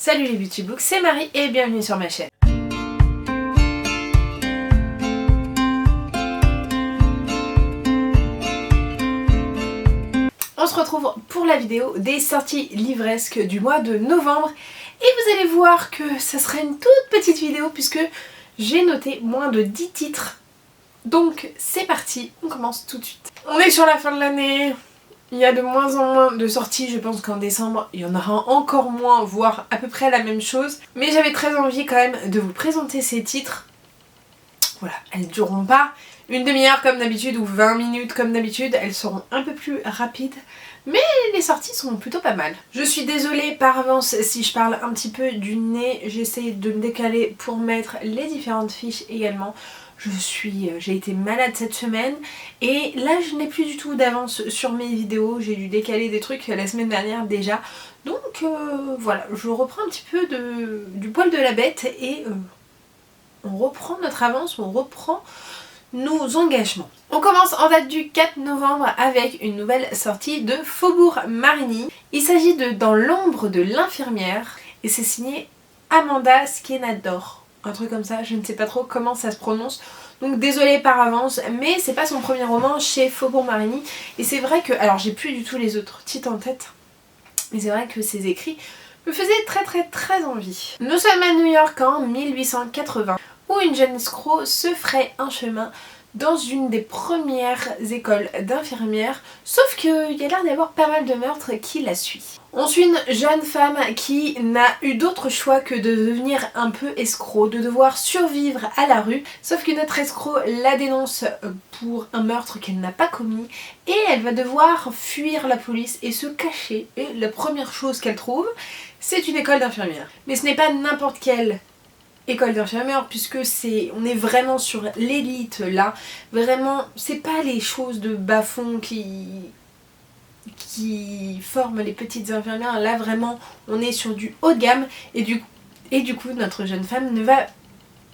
Salut les Beauty Books, c'est Marie et bienvenue sur ma chaîne. On se retrouve pour la vidéo des sorties livresques du mois de novembre et vous allez voir que ça sera une toute petite vidéo puisque j'ai noté moins de 10 titres. Donc c'est parti, on commence tout de suite. On est sur la fin de l'année. Il y a de moins en moins de sorties, je pense qu'en décembre il y en aura encore moins, voire à peu près la même chose. Mais j'avais très envie quand même de vous présenter ces titres. Voilà, elles ne dureront pas une demi-heure comme d'habitude ou 20 minutes comme d'habitude, elles seront un peu plus rapides. Mais les sorties sont plutôt pas mal. Je suis désolée par avance si je parle un petit peu du nez, j'essaie de me décaler pour mettre les différentes fiches également. J'ai été malade cette semaine et là je n'ai plus du tout d'avance sur mes vidéos, j'ai dû décaler des trucs la semaine dernière déjà. Donc voilà, je reprends un petit peu du poil de la bête et on reprend notre avance, on reprend nos engagements. On commence en date du 4 novembre avec une nouvelle sortie de Faubourg Marigny. Il s'agit de Dans l'ombre de l'infirmière et c'est signé Amanda Skenador. Un truc comme ça, je ne sais pas trop comment ça se prononce. Donc désolée par avance, mais c'est pas son premier roman chez Faubourg Marigny. Et c'est vrai que, alors j'ai plus du tout les autres titres en tête, mais c'est vrai que ses écrits me faisaient très envie. Nous sommes à New York en 1880, où une jeune escroc se ferait un chemin dans une des premières écoles d'infirmières, sauf qu'il y a l'air d'avoir pas mal de meurtres qui la suit. On suit une jeune femme qui n'a eu d'autre choix que de devenir un peu escroc, de devoir survivre à la rue, sauf que notre escroc la dénonce pour un meurtre qu'elle n'a pas commis et elle va devoir fuir la police et se cacher. Et la première chose qu'elle trouve, c'est une école d'infirmière. Mais ce n'est pas n'importe quelle école d'infirmière puisque on est vraiment sur l'élite là, vraiment c'est pas les choses de bas-fond qui forment les petites infirmières, là vraiment on est sur du haut de gamme et du coup notre jeune femme ne va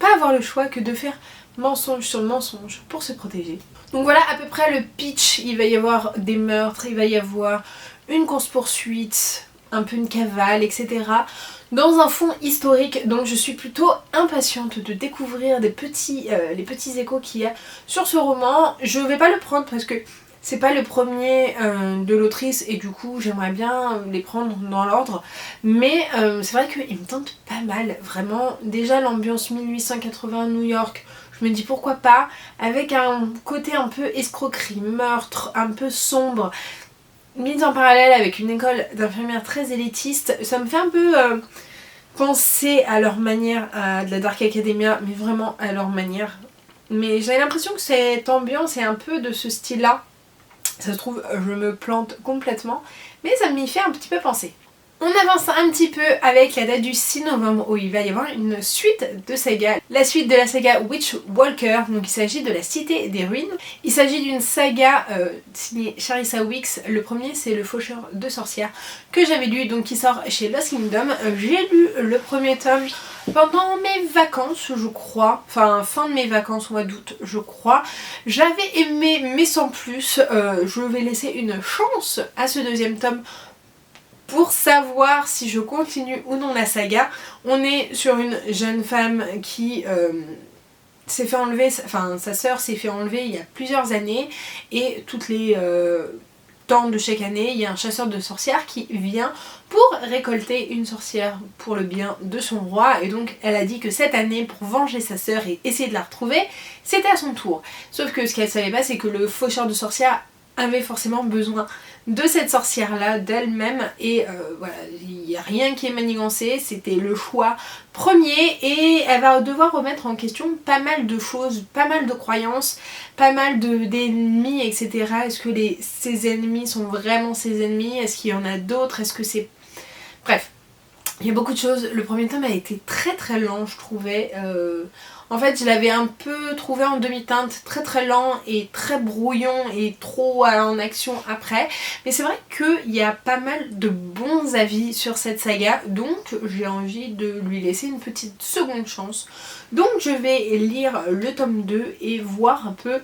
pas avoir le choix que de faire mensonge sur mensonge pour se protéger. Donc voilà à peu près le pitch, il va y avoir des meurtres, il va y avoir une course-poursuite, un peu une cavale, etc. dans un fond historique, donc je suis plutôt impatiente de découvrir les petits échos qu'il y a sur ce roman. Je vais pas le prendre parce que c'est pas le premier de l'autrice et du coup j'aimerais bien les prendre dans l'ordre, mais c'est vrai qu'il me tente pas mal, vraiment. Déjà l'ambiance 1880 New York, je me dis pourquoi pas, avec un côté un peu escroquerie, meurtre, un peu sombre, mise en parallèle avec une école d'infirmières très élitiste, ça me fait un peu penser à leur manière à de la Dark Academia, mais vraiment à leur manière. Mais j'avais l'impression que cette ambiance est un peu de ce style-là. Ça se trouve, je me plante complètement, mais ça m'y fait un petit peu penser. On avance un petit peu avec la date du 6 novembre où il va y avoir une suite de saga. La suite de la saga Witch Walker, donc il s'agit de la Cité des Ruines. Il s'agit d'une saga signée Charissa Weeks. Le premier c'est Le Faucheur de Sorcières que j'avais lu, donc qui sort chez Lost Kingdom. J'ai lu le premier tome pendant mes vacances je crois, enfin fin de mes vacances au mois d'août je crois. J'avais aimé mais sans plus, je vais laisser une chance à ce deuxième tome pour savoir si je continue ou non la saga. On est sur une jeune femme qui s'est fait enlever, enfin sa sœur s'est fait enlever il y a plusieurs années et toutes les temps de chaque année il y a un chasseur de sorcières qui vient pour récolter une sorcière pour le bien de son roi, et donc elle a dit que cette année pour venger sa sœur et essayer de la retrouver c'était à son tour. Sauf que ce qu'elle savait pas c'est que le faucheur de sorcières avait forcément besoin de cette sorcière là, d'elle-même, et voilà, il n'y a rien qui est manigancé, c'était le choix premier et elle va devoir remettre en question pas mal de choses, pas mal de croyances, pas mal d'ennemis, etc. Est-ce que ses ennemis sont vraiment ses ennemis? Est-ce qu'il y en a d'autres? Est-ce que c'est... Bref, il y a beaucoup de choses. Le premier tome a été très lent je trouvais. En fait je l'avais un peu trouvé en demi-teinte, très lent et très brouillon et trop en action après. Mais c'est vrai qu'il y a pas mal de bons avis sur cette saga, donc j'ai envie de lui laisser une petite seconde chance. Donc je vais lire le tome 2 et voir un peu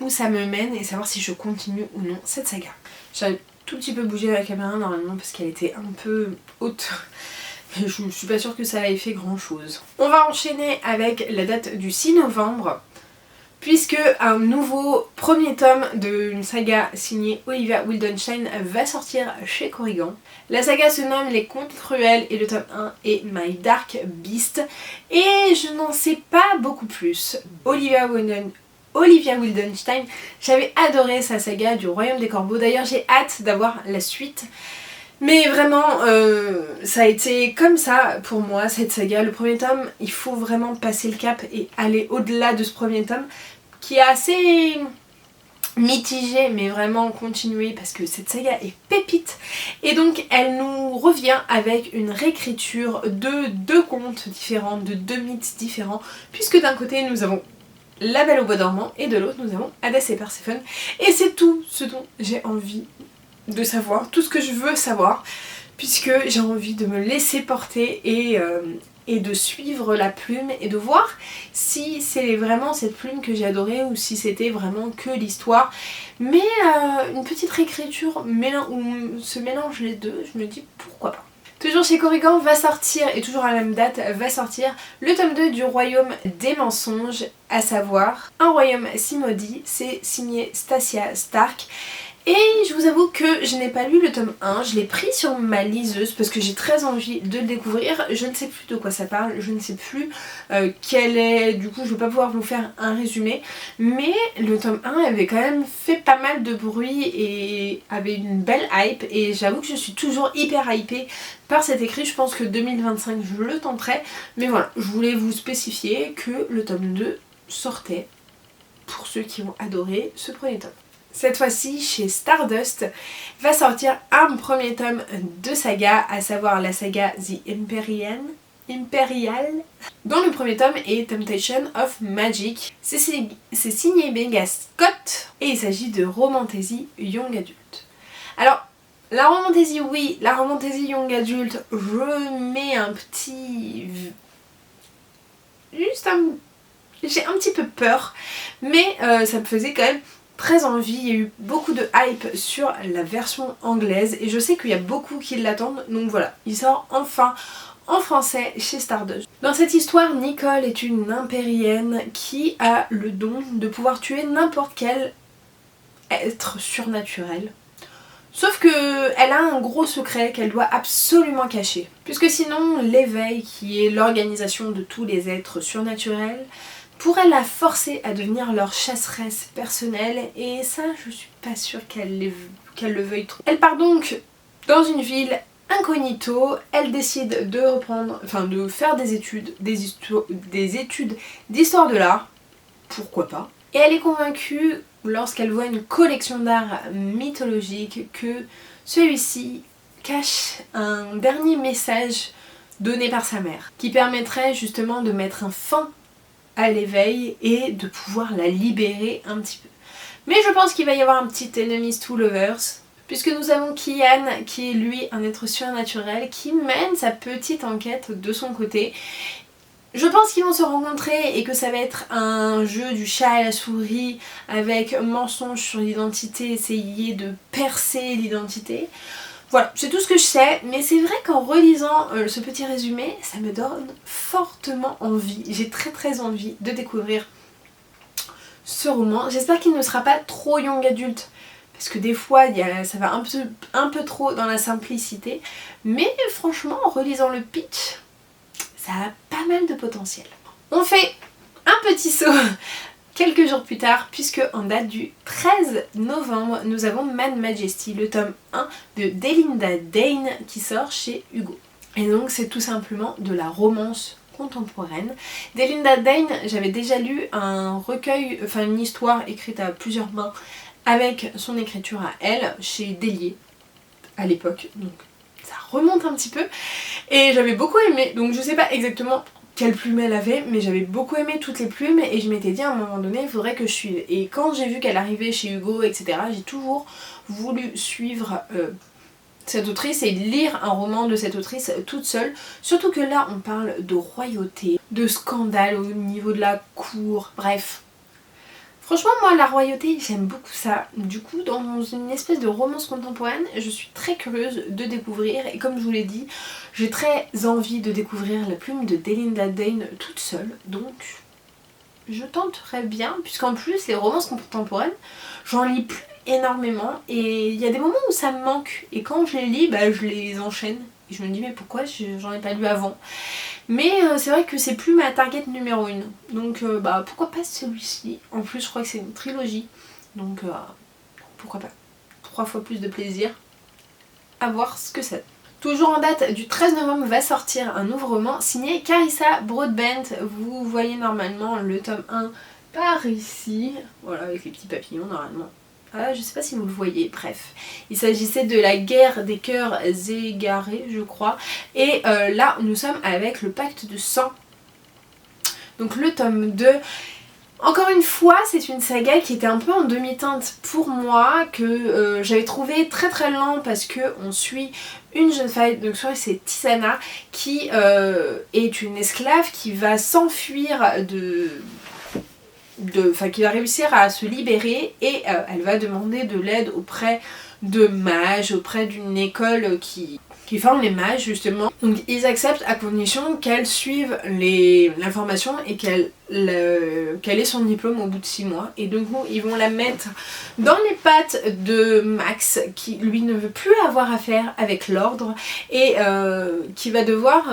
où ça me mène et savoir si je continue ou non cette saga. J'ai tout petit peu bougé la caméra normalement parce qu'elle était un peu haute. Je suis pas sûre que ça ait fait grand chose. On va enchaîner avec la date du 6 novembre, puisque un nouveau premier tome d'une saga signée Olivia Wildenstein va sortir chez Corrigan. La saga se nomme Les Contes Cruels et le tome 1 est My Dark Beast, et je n'en sais pas beaucoup plus. Olivia Wildenstein, j'avais adoré sa saga du Royaume des Corbeaux, d'ailleurs j'ai hâte d'avoir la suite. Mais vraiment, ça a été comme ça pour moi, cette saga. Le premier tome, il faut vraiment passer le cap et aller au-delà de ce premier tome, qui est assez mitigé, mais vraiment continuer parce que cette saga est pépite. Et donc, elle nous revient avec une réécriture de deux contes différents, de deux mythes différents, puisque d'un côté, nous avons La Belle au Bois dormant et de l'autre, nous avons Hadès et Perséphone. Et c'est tout ce dont j'ai envie de savoir, tout ce que je veux savoir, puisque j'ai envie de me laisser porter et de suivre la plume et de voir si c'est vraiment cette plume que j'ai adorée ou si c'était vraiment que l'histoire. Mais une petite réécriture où se mélangent les deux, je me dis pourquoi pas. Toujours chez Corrigan va sortir, et toujours à la même date, va sortir le tome 2 du Royaume des Mensonges, à savoir Un Royaume si maudit, c'est signé Stacia Stark. Et je vous avoue que je n'ai pas lu le tome 1, je l'ai pris sur ma liseuse parce que j'ai très envie de le découvrir. Je ne sais plus de quoi ça parle, je ne sais plus quel est, du coup je ne vais pas pouvoir vous faire un résumé. Mais le tome 1 avait quand même fait pas mal de bruit et avait une belle hype. Et j'avoue que je suis toujours hyper hypée par cet écrit, je pense que 2025 je le tenterai. Mais voilà, je voulais vous spécifier que le tome 2 sortait pour ceux qui ont adoré ce premier tome. Cette fois-ci, chez Stardust, va sortir un premier tome de saga, à savoir la saga The Imperial, dont le premier tome est Temptation of Magic. C'est signé Megan Scott et il s'agit de romantasy young adult. Alors, la romantasy, oui, la romantasy young adult, je mets un petit... J'ai un petit peu peur, mais ça me faisait quand même très envie. Il y a eu beaucoup de hype sur la version anglaise et je sais qu'il y a beaucoup qui l'attendent, donc voilà, il sort enfin en français chez Stardust. Dans cette histoire, Nicole est une impérienne qui a le don de pouvoir tuer n'importe quel être surnaturel. Sauf que elle a un gros secret qu'elle doit absolument cacher. Puisque sinon, l'éveil, qui est l'organisation de tous les êtres surnaturels, pourrait la forcer à devenir leur chasseresse personnelle, et ça je suis pas sûre qu'elle le veuille trop. Elle part donc dans une ville incognito, elle décide de de faire des études d'histoire de l'art, pourquoi pas, et elle est convaincue lorsqu'elle voit une collection d'art mythologique que celui-ci cache un dernier message donné par sa mère, qui permettrait justement de mettre un fin à l'éveil et de pouvoir la libérer un petit peu. Mais je pense qu'il va y avoir un petit enemies to lovers, puisque nous avons Kian qui est lui un être surnaturel qui mène sa petite enquête de son côté. Je pense qu'ils vont se rencontrer et que ça va être un jeu du chat à la souris avec mensonge sur l'identité, essayer de percer l'identité. Voilà, c'est tout ce que je sais, mais c'est vrai qu'en relisant ce petit résumé, ça me donne fortement envie. J'ai très envie de découvrir ce roman. J'espère qu'il ne sera pas trop young adulte, parce que des fois ça va un peu trop dans la simplicité. Mais franchement, en relisant le pitch, ça a pas mal de potentiel. On fait un petit saut quelques jours plus tard, puisque en date du 13 novembre, nous avons Mad Majesty, le tome 1 de Delinda Dane qui sort chez Hugo. Et donc c'est tout simplement de la romance contemporaine. Delinda Dane, j'avais déjà lu un recueil, une histoire écrite à plusieurs mains avec son écriture à elle, chez Délier, à l'époque, donc ça remonte un petit peu. Et j'avais beaucoup aimé, donc je sais pas exactement quelle plume elle avait, mais j'avais beaucoup aimé toutes les plumes et je m'étais dit à un moment donné il faudrait que je suive. Et quand j'ai vu qu'elle arrivait chez Hugo, etc., j'ai toujours voulu suivre cette autrice et lire un roman de cette autrice toute seule. Surtout que là on parle de royauté, de scandale au niveau de la cour, bref. Franchement moi la royauté j'aime beaucoup ça. Du coup dans une espèce de romance contemporaine je suis très curieuse de découvrir et comme je vous l'ai dit j'ai très envie de découvrir la plume de Delinda Dane toute seule donc je tenterai bien puisqu'en plus les romances contemporaines j'en lis plus énormément et il y a des moments où ça me manque et quand je les lis je les enchaîne et je me dis mais pourquoi j'en ai pas lu avant. Mais c'est vrai que c'est plus ma target numéro 1. Donc pourquoi pas celui-ci. En plus je crois que c'est une trilogie. Donc pourquoi pas. 3 fois plus de plaisir à voir ce que c'est. Toujours en date du 13 novembre va sortir un nouveau roman signé Carissa Broadbent. Vous voyez normalement le tome 1 par ici. Voilà avec les petits papillons normalement. Ah, je sais pas si vous le voyez, bref. Il s'agissait de la guerre des cœurs égarés, je crois. Et là, nous sommes avec le pacte de sang. Donc le tome 2. Encore une fois, c'est une saga qui était un peu en demi-teinte pour moi, que j'avais trouvé très très lent parce que on suit une jeune fille, donc c'est Tisana, qui est une esclave qui va s'enfuir qui va réussir à se libérer et elle va demander de l'aide auprès de mages, auprès d'une école qui forme les mages justement. Donc ils acceptent à condition qu'elle suive la formation et qu'elle ait son diplôme au bout de 6 mois. Et donc ils vont la mettre dans les pattes de Max qui lui ne veut plus avoir affaire avec l'ordre et qui va devoir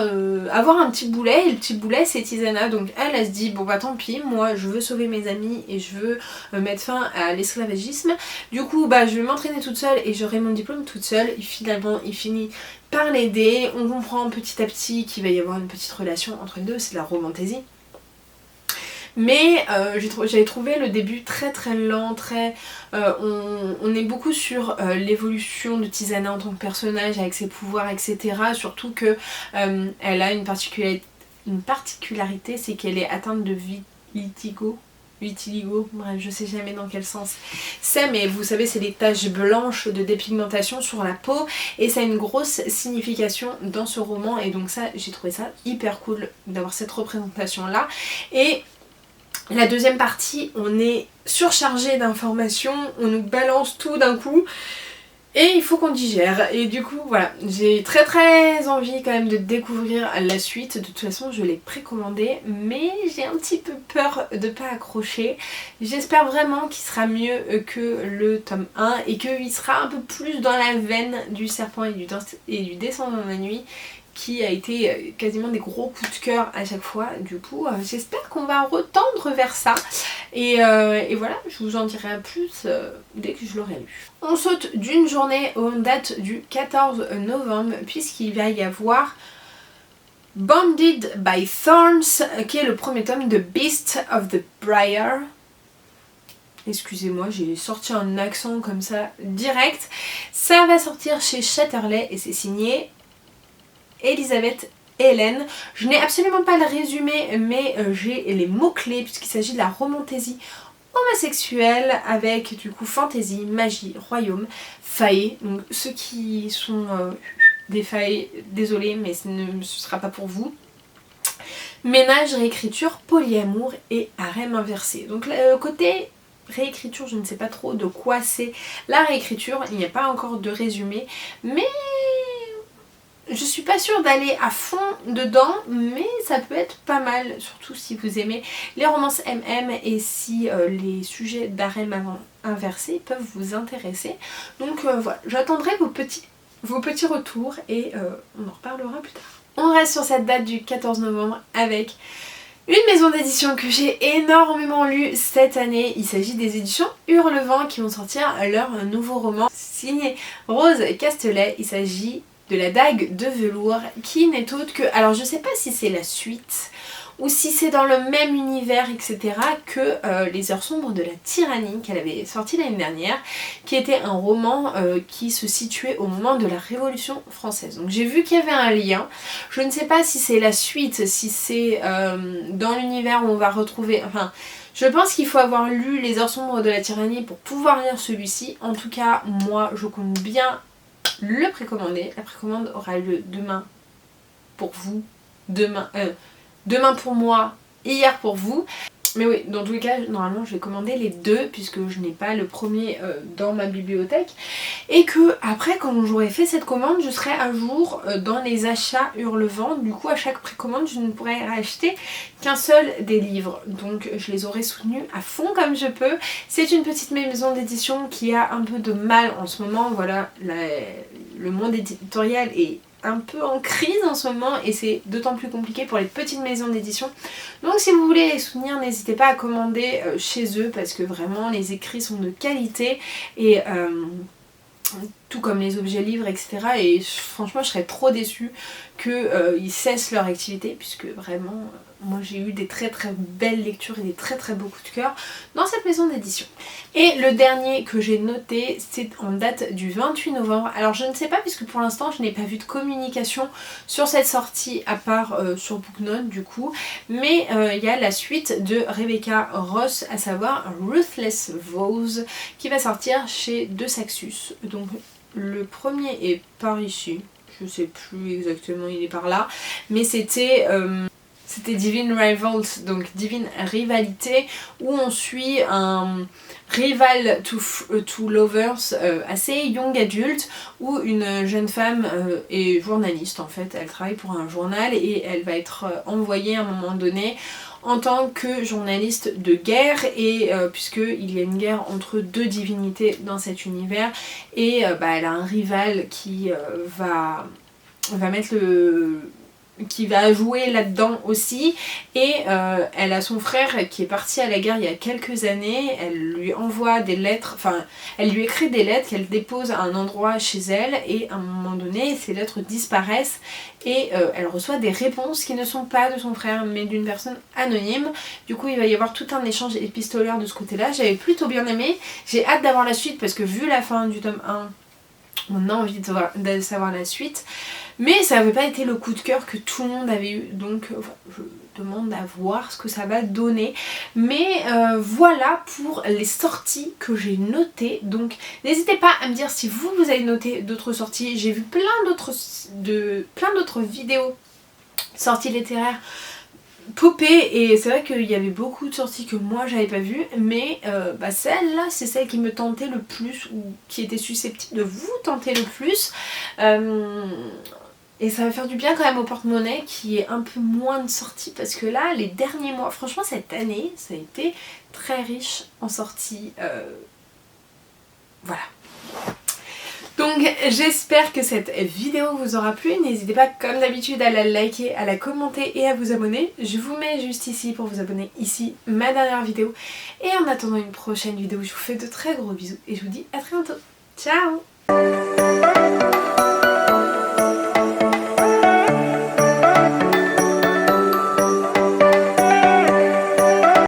avoir un petit boulet. Et le petit boulet c'est Tisana. Donc elle se dit bon tant pis, moi je veux sauver mes amis et je veux mettre fin à l'esclavagisme. Du coup je vais m'entraîner toute seule et j'aurai mon diplôme toute seule. Et finalement il finit par l'aider. On comprend petit à petit qu'il va y avoir une petite relation entre les deux, c'est de la romantaisie. Mais j'avais trouvé le début très très lent, on est beaucoup sur l'évolution de Tisana en tant que personnage avec ses pouvoirs etc. Surtout que elle a une particularité, c'est qu'elle est atteinte de vitiligo, bref je sais jamais dans quel sens c'est, mais vous savez c'est des taches blanches de dépigmentation sur la peau et ça a une grosse signification dans ce roman et donc ça j'ai trouvé ça hyper cool d'avoir cette représentation là. Et la deuxième partie on est surchargé d'informations, on nous balance tout d'un coup et il faut qu'on digère et du coup voilà, j'ai très très envie quand même de découvrir la suite. De toute façon je l'ai précommandé mais j'ai un petit peu peur de pas accrocher. J'espère vraiment qu'il sera mieux que le tome 1 et qu'il sera un peu plus dans la veine du serpent et du descendant de la nuit qui a été quasiment des gros coups de cœur à chaque fois. Du coup j'espère qu'on va retendre vers ça et voilà, je vous en dirai plus dès que je l'aurai lu. On saute d'une journée aux dates du 14 novembre puisqu'il va y avoir Bonded by Thorns qui est le premier tome de Beast of the Briar. Excusez-moi, j'ai sorti un accent comme ça direct. Ça va sortir chez Chatterley et c'est signé Elisabeth Hélène. Je n'ai absolument pas le résumé mais j'ai les mots-clés puisqu'il s'agit de la romantaisie homosexuelle avec du coup fantaisie, magie, royaume, fae. Donc ceux qui sont des fae, désolé mais ce sera pas pour vous. Ménage, réécriture, polyamour et harem inversé. Donc côté réécriture, je ne sais pas trop de quoi c'est la réécriture, il n'y a pas encore de résumé mais je suis pas sûre d'aller à fond dedans, mais ça peut être pas mal, surtout si vous aimez les romances MM et si les sujets d'harem inversé peuvent vous intéresser. Donc voilà, j'attendrai vos petits retours et on en reparlera plus tard. On reste sur cette date du 14 novembre avec une maison d'édition que j'ai énormément lue cette année. Il s'agit des éditions Hurlevent qui vont sortir leur nouveau roman signé Rose Castelet. Il s'agit de la dague de velours qui n'est autre que, alors je sais pas si c'est la suite ou si c'est dans le même univers etc que Les Heures Sombres de la Tyrannie qu'elle avait sorti l'année dernière, qui était un roman qui se situait au moment de la Révolution française. Donc j'ai vu qu'il y avait un lien, je ne sais pas si c'est la suite, si c'est dans l'univers où on va retrouver, enfin je pense qu'il faut avoir lu Les Heures Sombres de la Tyrannie pour pouvoir lire celui-ci. En tout cas moi je compte bien le précommander. La précommande aura lieu demain pour vous, demain pour moi, hier pour vous. Mais oui, dans tous les cas, normalement je vais commander les deux puisque je n'ai pas le premier dans ma bibliothèque. Et que après, quand j'aurai fait cette commande, je serai à jour dans les achats Hurlevent. Du coup, à chaque précommande, je ne pourrai acheter qu'un seul des livres. Donc je les aurai soutenus à fond comme je peux. C'est une petite maison d'édition qui a un peu de mal en ce moment. Voilà, le monde éditorial est un peu en crise en ce moment et c'est d'autant plus compliqué pour les petites maisons d'édition. Donc si vous voulez les soutenir, n'hésitez pas à commander chez eux parce que vraiment les écrits sont de qualité et tout comme les objets livres, etc. Et franchement je serais trop déçue qu'ils cessent leur activité puisque vraiment moi j'ai eu des très très belles lectures et des très très beaux coups de cœur dans cette maison d'édition. Et le dernier que j'ai noté, c'est en date du 28 novembre. Alors je ne sais pas puisque pour l'instant je n'ai pas vu de communication sur cette sortie à part sur Booknote du coup. Mais il y a la suite de Rebecca Ross, à savoir Ruthless Vows, qui va sortir chez De Saxus. Donc le premier est par ici, je sais plus exactement, il est par là. Mais c'était Divine Rivals, donc Divine Rivalité, où on suit un rival to lovers assez young adulte, où une jeune femme est journaliste en fait, elle travaille pour un journal et elle va être envoyée à un moment donné en tant que journaliste de guerre et puisqu'il y a une guerre entre deux divinités dans cet univers et elle a un rival qui va mettre qui va jouer là-dedans aussi et elle a son frère qui est parti à la guerre il y a quelques années, elle lui envoie des lettres, enfin elle lui écrit des lettres qu'elle dépose à un endroit chez elle et à un moment donné ces lettres disparaissent et elle reçoit des réponses qui ne sont pas de son frère mais d'une personne anonyme. Du coup il va y avoir tout un échange épistolaire de ce côté-là, j'avais plutôt bien aimé, j'ai hâte d'avoir la suite parce que vu la fin du tome 1 on a envie de savoir la suite. Mais ça n'avait pas été le coup de cœur que tout le monde avait eu. Donc je demande à voir ce que ça va donner. Mais voilà pour les sorties que j'ai notées. Donc n'hésitez pas à me dire si vous avez noté d'autres sorties. J'ai vu plein d'autres vidéos sorties littéraires popées et c'est vrai qu'il y avait beaucoup de sorties que moi j'avais pas vues mais celle-là c'est celle qui me tentait le plus ou qui était susceptible de vous tenter le plus et ça va faire du bien quand même au porte-monnaie qui est un peu moins de sorties parce que là les derniers mois, franchement cette année ça a été très riche en sorties, voilà. Donc j'espère que cette vidéo vous aura plu, n'hésitez pas comme d'habitude à la liker, à la commenter et à vous abonner. Je vous mets juste ici pour vous abonner, ici ma dernière vidéo. Et en attendant une prochaine vidéo, je vous fais de très gros bisous et je vous dis à très bientôt. Ciao!